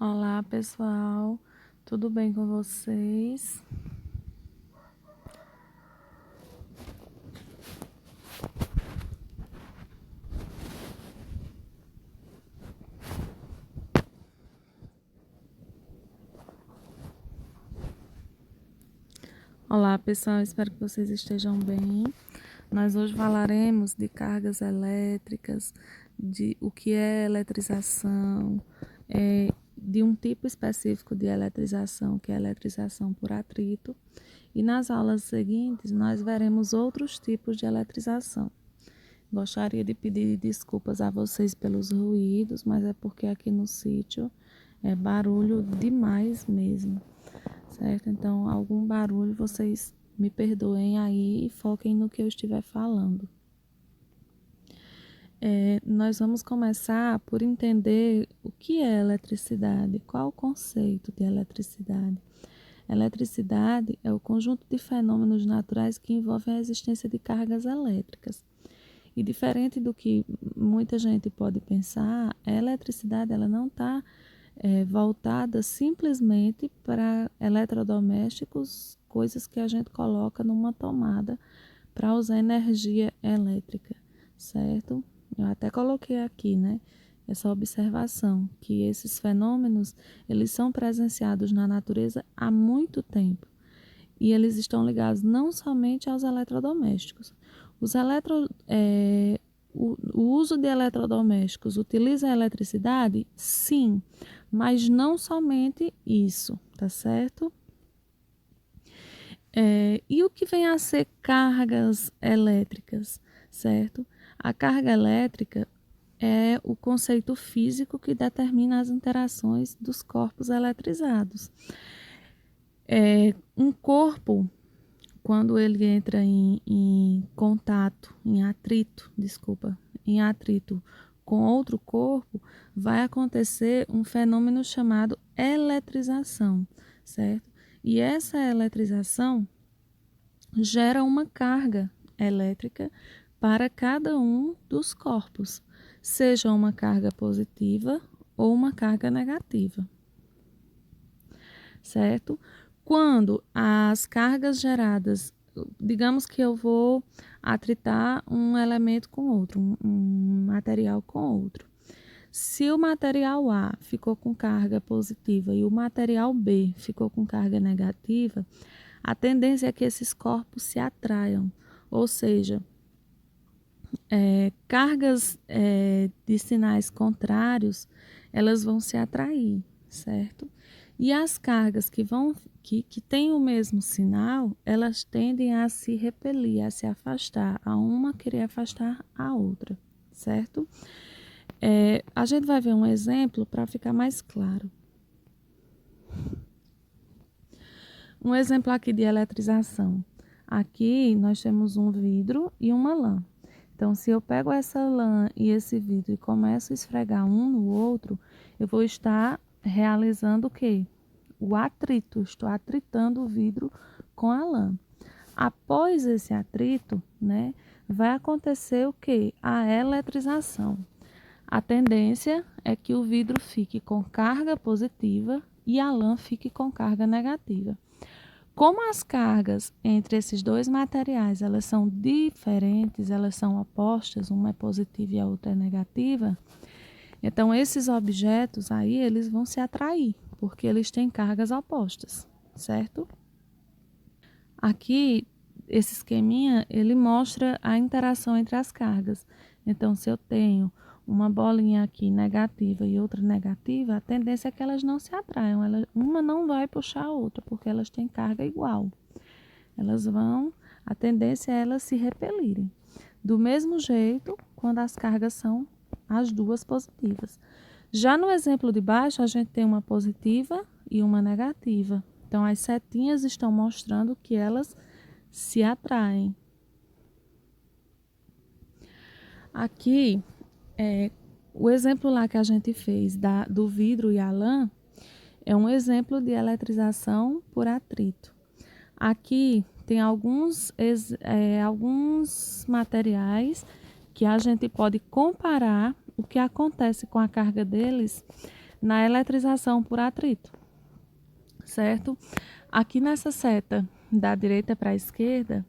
Olá pessoal, tudo bem com vocês? Olá pessoal, espero que vocês estejam bem. Nós hoje falaremos de cargas elétricas, de o que é eletrização, de um tipo específico de eletrização, que é a eletrização por atrito. E nas aulas seguintes nós veremos outros tipos de eletrização. Gostaria de pedir desculpas a vocês pelos ruídos, mas é porque aqui no sítio é barulho demais mesmo, certo? Então, algum barulho vocês me perdoem aí e foquem no que eu estiver falando. Nós vamos começar por entender o que é eletricidade, qual o conceito de eletricidade. Eletricidade é o conjunto de fenômenos naturais que envolvem a existência de cargas elétricas. E diferente do que muita gente pode pensar, a eletricidade ela não está voltada simplesmente para eletrodomésticos, coisas que a gente coloca numa tomada para usar energia elétrica, certo? Eu até coloquei aqui, né, essa observação, que esses fenômenos, eles são presenciados na natureza há muito tempo. E eles estão ligados não somente aos eletrodomésticos. O uso de eletrodomésticos utiliza a eletricidade? Sim, mas não somente isso, tá certo? E o que vem a ser cargas elétricas, certo? A carga elétrica é o conceito físico que determina as interações dos corpos eletrizados. Um corpo, quando ele entra em contato, em atrito com outro corpo, vai acontecer um fenômeno chamado eletrização, certo? E essa eletrização gera uma carga elétrica para cada um dos corpos, seja uma carga positiva ou uma carga negativa, certo? Quando as cargas geradas, digamos que eu vou atritar um elemento com outro, um material com outro. Se o material A ficou com carga positiva e o material B ficou com carga negativa, a tendência é que esses corpos se atraiam, ou seja, cargas de sinais contrários, elas vão se atrair, certo? E as cargas que têm o mesmo sinal, elas tendem a se repelir, a se afastar, a uma querer afastar a outra, certo? A gente vai ver um exemplo para ficar mais claro. Um exemplo aqui de eletrização. Aqui nós temos um vidro e uma lã. Então, se eu pego essa lã e esse vidro e começo a esfregar um no outro, eu vou estar realizando o quê? O atrito. Estou atritando o vidro com a lã. Após esse atrito, né, vai acontecer o quê? A eletrização. A tendência é que o vidro fique com carga positiva e a lã fique com carga negativa. Como as cargas entre esses dois materiais elas são diferentes, elas são opostas, uma é positiva e a outra é negativa, então esses objetos aí eles vão se atrair, porque eles têm cargas opostas, certo? Aqui, esse esqueminha, ele mostra a interação entre as cargas. Então, se eu tenho uma bolinha aqui negativa e outra negativa, a tendência é que elas não se atraiam. Uma não vai puxar a outra, porque elas têm carga igual. A tendência é elas se repelirem. Do mesmo jeito, quando as cargas são as duas positivas. Já no exemplo de baixo, a gente tem uma positiva e uma negativa. Então, as setinhas estão mostrando que elas se atraem. Aqui, o exemplo lá que a gente fez do vidro e a lã é um exemplo de eletrização por atrito. Aqui tem alguns materiais que a gente pode comparar o que acontece com a carga deles na eletrização por atrito, certo? Aqui nessa seta da direita para a esquerda,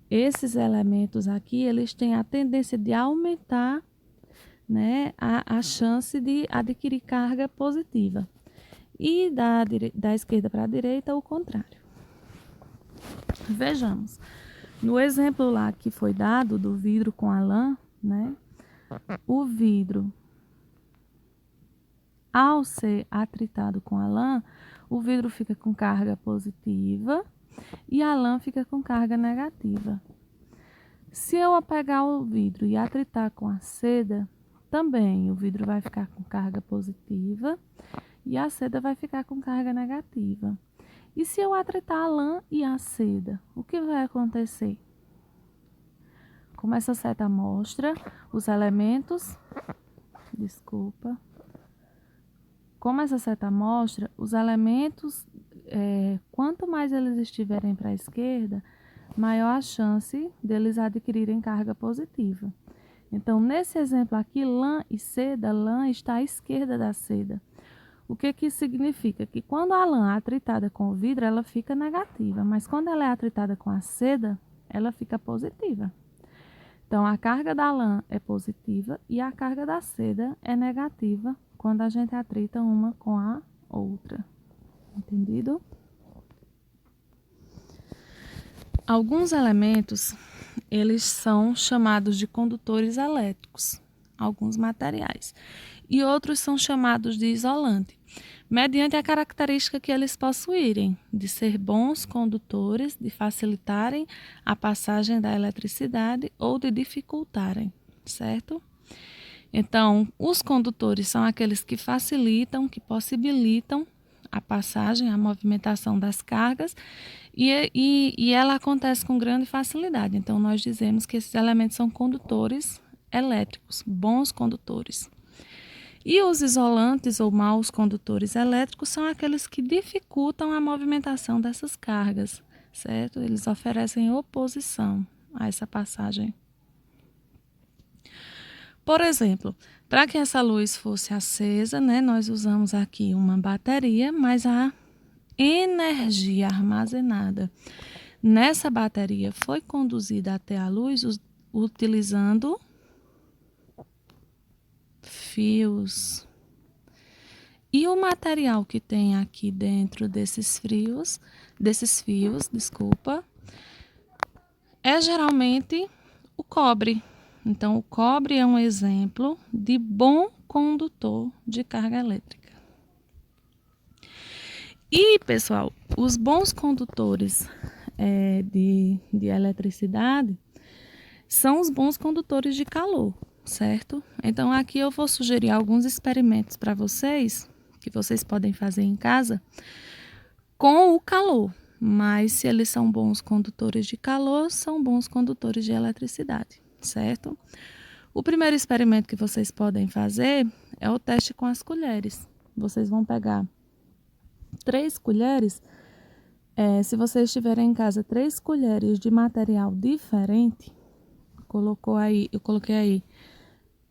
esses elementos aqui, eles têm a tendência de aumentar, né, a chance de adquirir carga positiva. E da esquerda para a direita, o contrário. Vejamos. No exemplo lá que foi dado do vidro com a lã, né, o vidro, ao ser atritado com a lã, o vidro fica com carga positiva e a lã fica com carga negativa. Se eu pegar o vidro e atritar com a seda, também o vidro vai ficar com carga positiva e a seda vai ficar com carga negativa. E se eu atritar a lã e a seda, o que vai acontecer? Como essa seta mostra os elementos, como essa seta mostra os elementos, quanto mais eles estiverem para a esquerda, maior a chance deles adquirirem carga positiva. Então, nesse exemplo aqui, lã e seda, lã está à esquerda da seda. O que que significa? Que quando a lã é atritada com o vidro, ela fica negativa, mas quando ela é atritada com a seda, ela fica positiva. Então, a carga da lã é positiva e a carga da seda é negativa quando a gente atrita uma com a outra. Entendido? Alguns elementos, eles são chamados de condutores elétricos, alguns materiais, e outros são chamados de isolante, mediante a característica que eles possuírem, de ser bons condutores, de facilitarem a passagem da eletricidade ou de dificultarem, certo? Então, os condutores são aqueles que facilitam, que possibilitam a passagem, a movimentação das cargas, e ela acontece com grande facilidade. Então, nós dizemos que esses elementos são condutores elétricos, bons condutores. E os isolantes ou maus condutores elétricos são aqueles que dificultam a movimentação dessas cargas, certo? Eles oferecem oposição a essa passagem. Por exemplo, para que essa luz fosse acesa, né, nós usamos aqui uma bateria, mas a energia armazenada nessa bateria foi conduzida até a luz utilizando fios. E o material que tem aqui dentro desses fios, é geralmente o cobre. Então, o cobre é um exemplo de bom condutor de carga elétrica. E, pessoal, os bons condutores de eletricidade são os bons condutores de calor, certo? Então, aqui eu vou sugerir alguns experimentos para vocês, que vocês podem fazer em casa, com o calor. Mas, se eles são bons condutores de calor, são bons condutores de eletricidade, certo? O primeiro experimento que vocês podem fazer é o teste com as colheres. Vocês vão pegar 3 colheres, se vocês tiverem em casa 3 colheres de material diferente, eu coloquei aí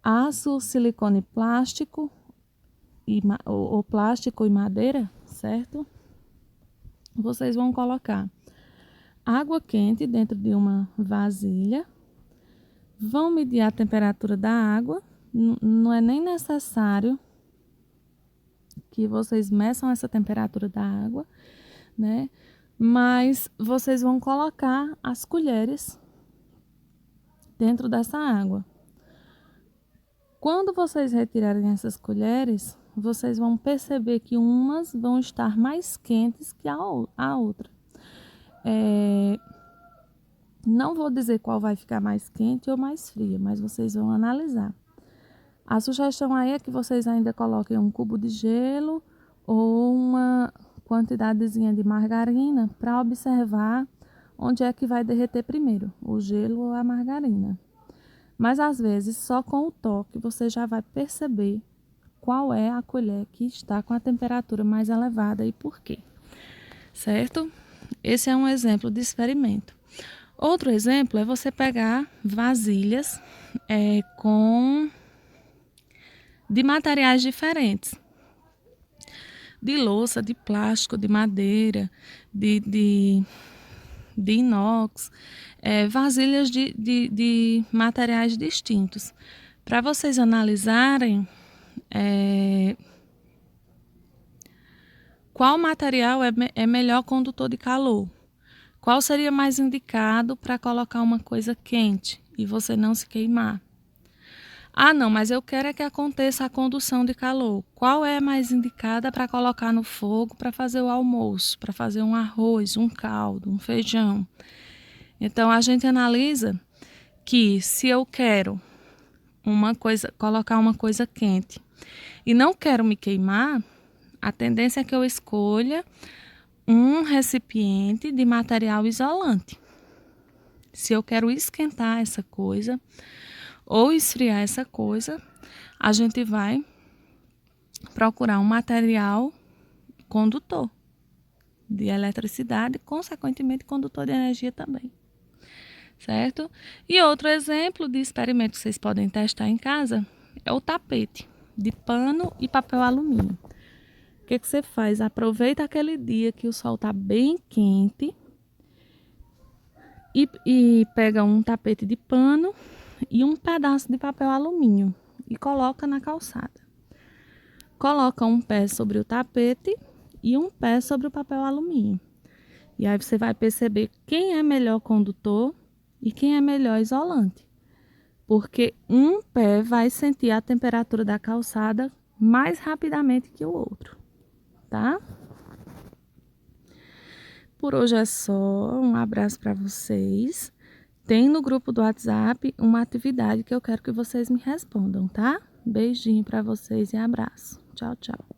aço, silicone plástico, ou plástico e madeira, certo? Vocês vão colocar água quente dentro de uma vasilha, vão medir a temperatura da água, não é nem necessário que vocês meçam essa temperatura da água, né? Mas vocês vão colocar as colheres dentro dessa água. Quando vocês retirarem essas colheres, vocês vão perceber que umas vão estar mais quentes que a outra. Não vou dizer qual vai ficar mais quente ou mais fria, mas vocês vão analisar. A sugestão aí é que vocês ainda coloquem um cubo de gelo ou uma quantidadezinha de margarina para observar onde é que vai derreter primeiro, o gelo ou a margarina. Mas às vezes, só com o toque, você já vai perceber qual é a colher que está com a temperatura mais elevada e por quê, certo? Esse é um exemplo de experimento. Outro exemplo é você pegar vasilhas de materiais diferentes, de louça, de plástico, de madeira, de inox, vasilhas de materiais distintos. Para vocês analisarem qual material é melhor condutor de calor. Qual seria mais indicado para colocar uma coisa quente e você não se queimar? Ah, não, mas eu quero que aconteça a condução de calor. Qual é mais indicada para colocar no fogo para fazer o almoço, para fazer um arroz, um caldo, um feijão? Então a gente analisa que se eu quero colocar uma coisa quente e não quero me queimar, a tendência é que eu escolha um recipiente de material isolante. Se eu quero esquentar essa coisa ou esfriar essa coisa, a gente vai procurar um material condutor de eletricidade, consequentemente condutor de energia também, certo? E outro exemplo de experimento que vocês podem testar em casa é o tapete de pano e papel alumínio. O que você faz? Aproveita aquele dia que o sol está bem quente e pega um tapete de pano e um pedaço de papel alumínio e coloca na calçada. Coloca um pé sobre o tapete e um pé sobre o papel alumínio. E aí você vai perceber quem é melhor condutor e quem é melhor isolante. Porque um pé vai sentir a temperatura da calçada mais rapidamente que o outro, tá? Por hoje é só. Um abraço para vocês. Tem no grupo do WhatsApp uma atividade que eu quero que vocês me respondam, tá? Beijinho para vocês e abraço. Tchau, tchau.